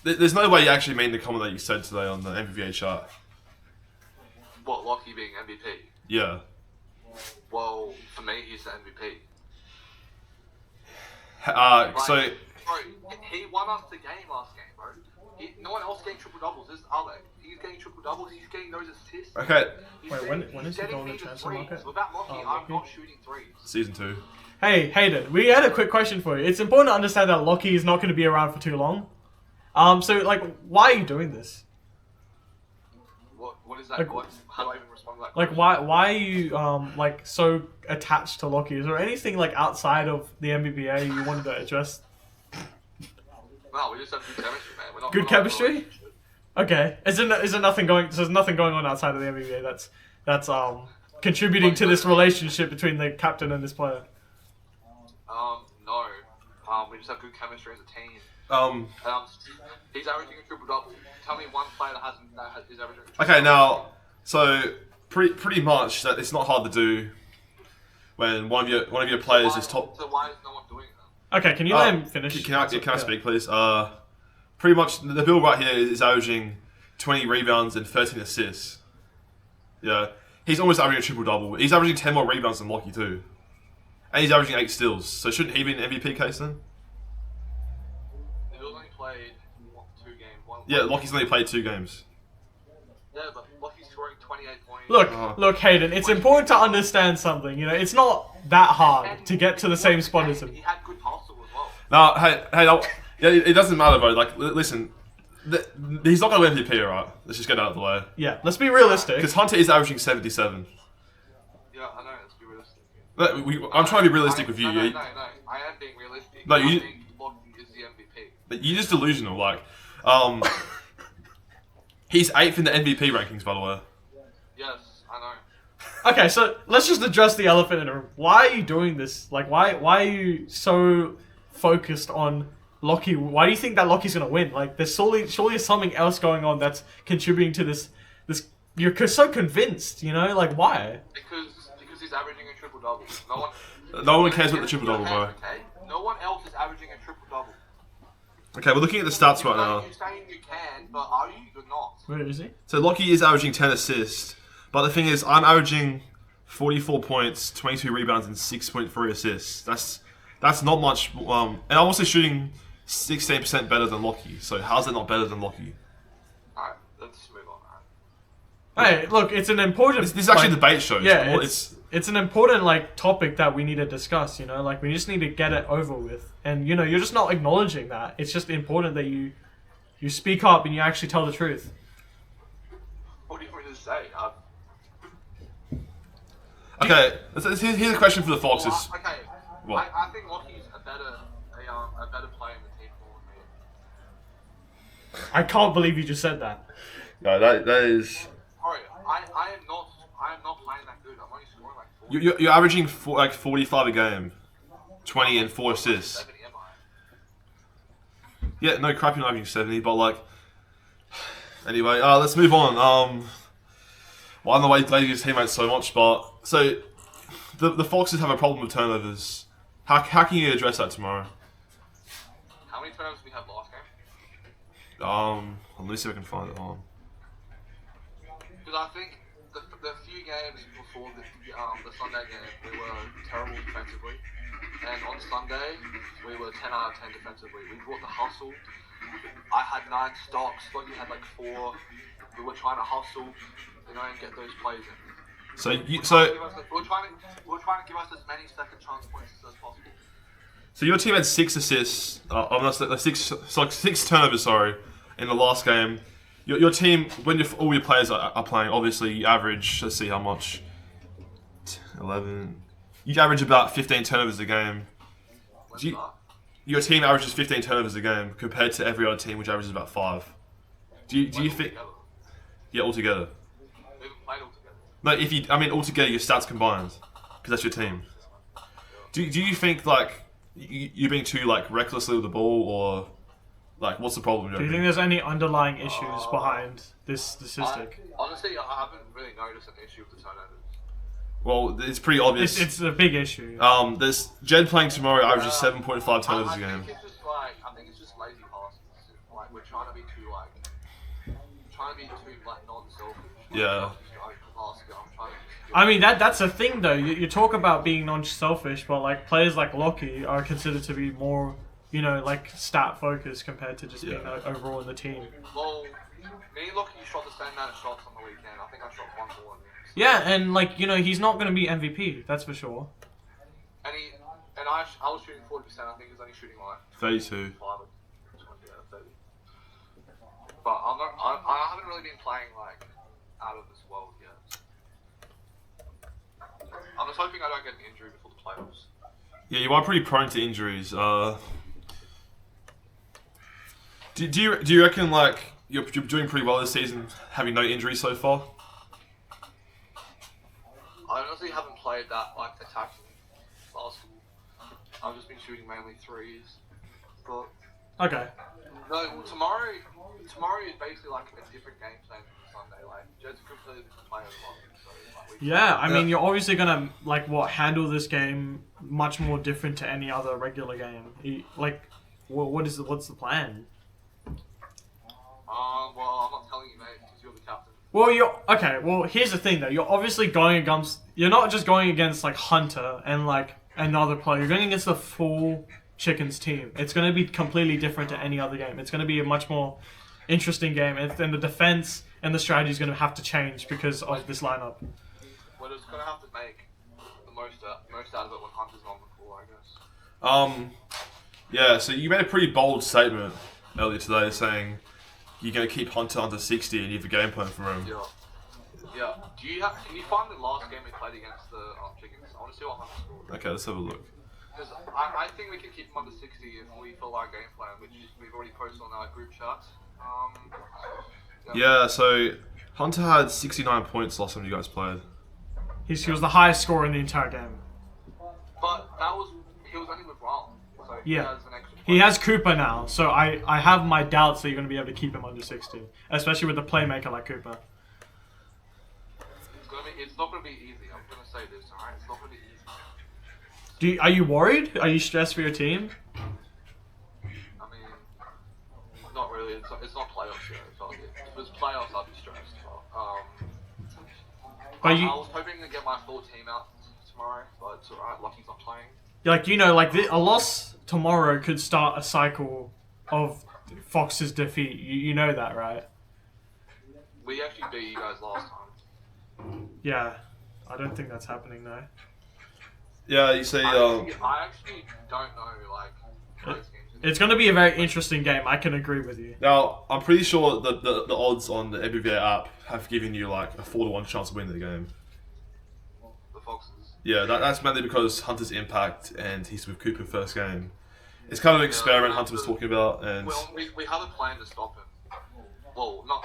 There's no way you actually mean the comment that you said today on the NBBA chart. what, Lockie being MVP? Yeah. Well, for me, he's the MVP. So Bro, he won us the game last game, bro. No one else getting triple doubles. He's getting triple doubles. He's getting those assists. okay, Wait, when is he going to transfer market? Without Lockie, I'm Lockie? not shooting threes. season 2. Hey, Hayden, we had a quick question for you. It's important to understand that Lockie is not going to be around for too long. So, like, why are you doing this? What is that? Like- How do I even respond to that? Like, question? why are you, like, so attached to Lockie? Is there anything, like, outside of the NBBA you wanted to address? No, we just have good chemistry, man. Good we're not chemistry? Okay. Is there nothing going? So there's nothing going on outside of the NBBA that's contributing to this relationship between the captain and this player. No. We just have good chemistry as a team. He's averaging a triple double. Tell me one player that is averaging a triple Okay, now, so pretty much that it's not hard to do when one of your players is top. So why is no one doing that? Okay, can you let him finish? Can I speak, please? Pretty much the bill right here is averaging 20 rebounds and 13 assists. Yeah, he's almost averaging a triple double. He's averaging 10 more rebounds than Lockie too, and he's averaging 8 steals. So shouldn't he be an MVP case then? He's only played 2 games. Yeah, Lockie's only played 2 games. Yeah, but Lockie's scoring 28 points. Look, Hayden. It's important to understand something. You know, it's not that hard to get to the same spot as him. He had good hustle as well. No, yeah, it doesn't matter, bro. Like, listen, he's not going to win MVP, alright? Let's just get out of the way. Yeah, let's be realistic. Because Hunter is averaging 77. Yeah, I know. Let's be realistic. I'm trying to be realistic with you. No, I am being realistic. I think Lockie is the MVP. But you're just delusional. Like, he's 8th in the MVP rankings, by the way. Yes, I know. Okay, so let's just address the elephant in the room. Why are you doing this? Like, why are you so focused on Lockie? Why do you think that Lockie's gonna win? Like, there's surely something else going on that's contributing to this. You're so convinced, you know? Like, why? Because he's averaging a triple double. No one cares about the triple double, bro. Okay? No one else is averaging a triple double. Okay, we're looking at the stats right now. You're saying you can, but are you? You're not. Where is he? So Lockie is averaging 10 assists, but the thing is, I'm averaging 44 points, 22 rebounds, and 6.3 assists. That's not much. And I'm also shooting 16% better than Lockie. So how's that not better than Lockie? Alright, let's move on. Hey, look, it's an important. This is actually a debate show. Yeah, it's an important like topic that we need to discuss. You know, like we just need to get it over with. And you know, you're just not acknowledging that. It's just important that you speak up and you actually tell the truth. What do you want me to say? Okay, here's a question for the Foxes. Okay, What? I think Lockie's a better player in the team than me. I can't believe you just said that. No, that is. Sorry, I am not playing that good. I'm only scoring like 40. You're averaging 45 a game, 20 and 4 assists. 70, am I? Yeah, no crap, you're not averaging 70, but like. Anyway, let's move on. Well, I don't know why he plays his teammates so much, but so the Foxes have a problem with turnovers. How can you address that tomorrow? How many turnovers did we have last game? Let me see if I can find it. Because I think the few games before the Sunday game, we were terrible defensively. And on Sunday, we were 10 out of 10 defensively. We brought the hustle. I had 9 stocks, Lucky had like 4. We were trying to hustle, and get those plays in. So We were trying to give us as many second chance points as possible. So your team had 6 assists. Six turnovers. Sorry, in the last game. Your team, when all your players are playing, obviously you average. Let's see how much. 11. You average about 15 turnovers a game. Your team averages 15 turnovers a game compared to every other team, which averages about 5. Do you think? Yeah, altogether. We haven't played altogether. No, altogether your stats combined, because that's your team. Do you think like you're being too like recklessly with the ball, or like what's the problem? Do you think there's any underlying issues behind this statistic? Honestly, I haven't really noticed an issue with the turnovers. Well, it's pretty obvious. It's a big issue. There's Jed playing tomorrow averages 7.5 turnovers a game. I think it's just lazy passes. Like we're trying to be too non-selfish. Yeah. I mean that's a thing though. You talk about being non-selfish, but like players like Lockie are considered to be more, like stat focused compared to just being overall in the team. Well, me and Lockie shot the same amount of shots on the weekend. I think I shot 1 more. Yeah, and like he's not going to be MVP. That's for sure. And I was shooting 40%. I think he's only shooting like 32. 5 or 20 out of 30. But I haven't really been playing like out of this world yet. I'm just hoping I don't get an injury before the playoffs. Yeah, you are pretty prone to injuries. Do you reckon like you're doing pretty well this season, having no injuries so far? I honestly haven't played that like attacking basketball. I've just been shooting mainly 3s. But Okay. no, tomorrow is basically like a different game plan from Sunday. Like Jed's a completely different player as well. So, Yeah, I mean, you're obviously gonna handle this game much more different to any other regular game. What's the plan? Well, I'm not telling you, mate, because you're the captain. Well, here's the thing though. You're obviously you're not just going against like Hunter and like another player. You're going against the full Chickens team. It's going to be completely different to any other game. It's going to be a much more interesting game, and the defense and the strategy is going to have to change because of this lineup. We're just going to have to make the most out of it when Hunter's on the floor, I guess. Yeah. So you made a pretty bold statement earlier today, saying you're going to keep Hunter under 60 and you have a game plan for him. Yeah. Can you find the last game we played against the Chickens? I want to see what Hunter scored. Okay, let's have a look. Because I think we can keep him under 60 if we follow our game plan, which we've already posted on our group chat. Yeah, so Hunter had 69 points last time you guys played. He was the highest scorer in the entire game. But he was only with Ron. So he Yeah. has an extra He has Cooper now, so I have my doubts that you're going to be able to keep him under 60, especially with a playmaker like Cooper. It's not going to be easy. I'm going to say this, alright? It's not going to be easy. Are you worried? Are you stressed for your team? I mean, not really. It's not playoffs yet. So if it was playoffs, I'd be stressed. But I was hoping to get my full team out tomorrow, but it's alright. Lucky's not playing. A loss tomorrow could start a cycle of Fox's defeat. You know that, right? We actually beat you guys last time. Yeah. I don't think that's happening, though. Yeah, you see. I actually don't know, those games. It's going to be a very interesting game. I can agree with you. Now, I'm pretty sure the odds on the NBBA app have given you like a 4-1 chance of winning the game. The Foxes. Yeah, that's mainly because Hunter's impact and he's with Cooper first game. It's kind of an experiment Hunter was talking about, and Well, we have a plan to stop him. Well, not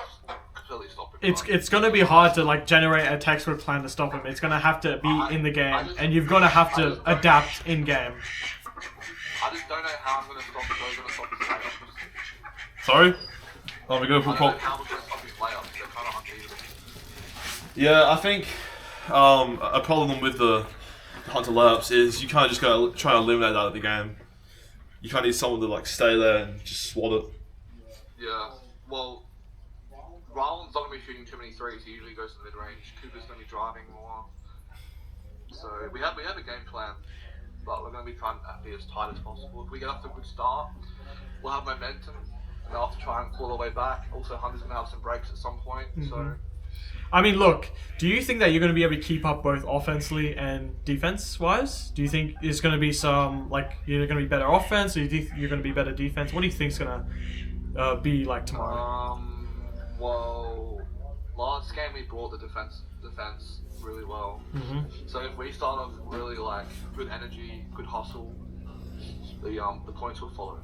completely stop him. It's going to be hard to like generate a textbook plan to stop him. It's going to have to be in the game, and you've got to have to adapt in game. I just don't know how I'm going to stop him. We're going to stop his layups. sorry. Oh, we're going I to don't know how we're going to stop his layups. They're kind of unbeatable. Yeah, I think a problem with the Hunter layups is you kind of just got to try and eliminate that at the game. You kind of need someone to like stay there and just swat it. Yeah. Well, Ryland's not going to be shooting too many threes. He usually goes to the mid-range. Cooper's going to be driving more. So we have a game plan, but we're going to be trying to be as tight as possible. If we get off to a good start, we'll have momentum, and they'll have to try and claw their way back. Also, Hunter's going to have some breaks at some point. So. I mean, look, do you think that you're going to be able to keep up both offensively and defense-wise? Do you think there's going to be some, like, you're going to be better offense, or do you think you're going to be better defense? What do you think is going to be like tomorrow? Well, last game we brought the defense really well. So if we start off really like good energy, good hustle, the points will follow.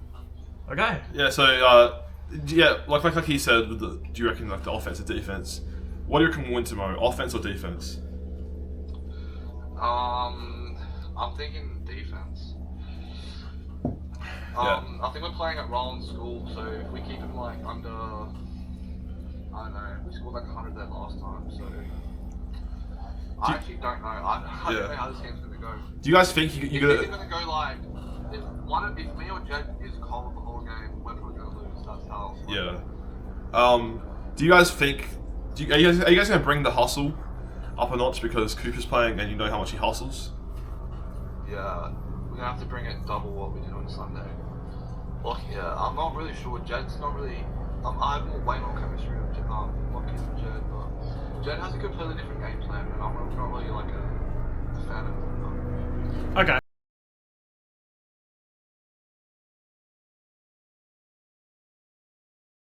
Okay. Yeah. So yeah, like he said, with do you reckon like the offense or defense? What do you reckon will win tomorrow, offense or defense? I'm thinking defense. I think we're playing at Rollins School, so if we keep him like under, I don't know, we scored like 100 there last time, so I actually don't know. I don't know how this game's gonna go. Do you guys think you're gonna? It's gonna go like if me or Jed is cold the whole game, we're probably gonna lose. That's how. Yeah. Do you guys think? Are you guys gonna bring the hustle up a notch because Cooper's playing and you know how much he hustles? Yeah, we're gonna have to bring it double what we did on Sunday. Well, yeah, I'm not really sure. Jed's not really. I have way more chemistry with Lockie than Jed, but Jed has a completely different game plan, and I'm not really like a fan of it. Okay.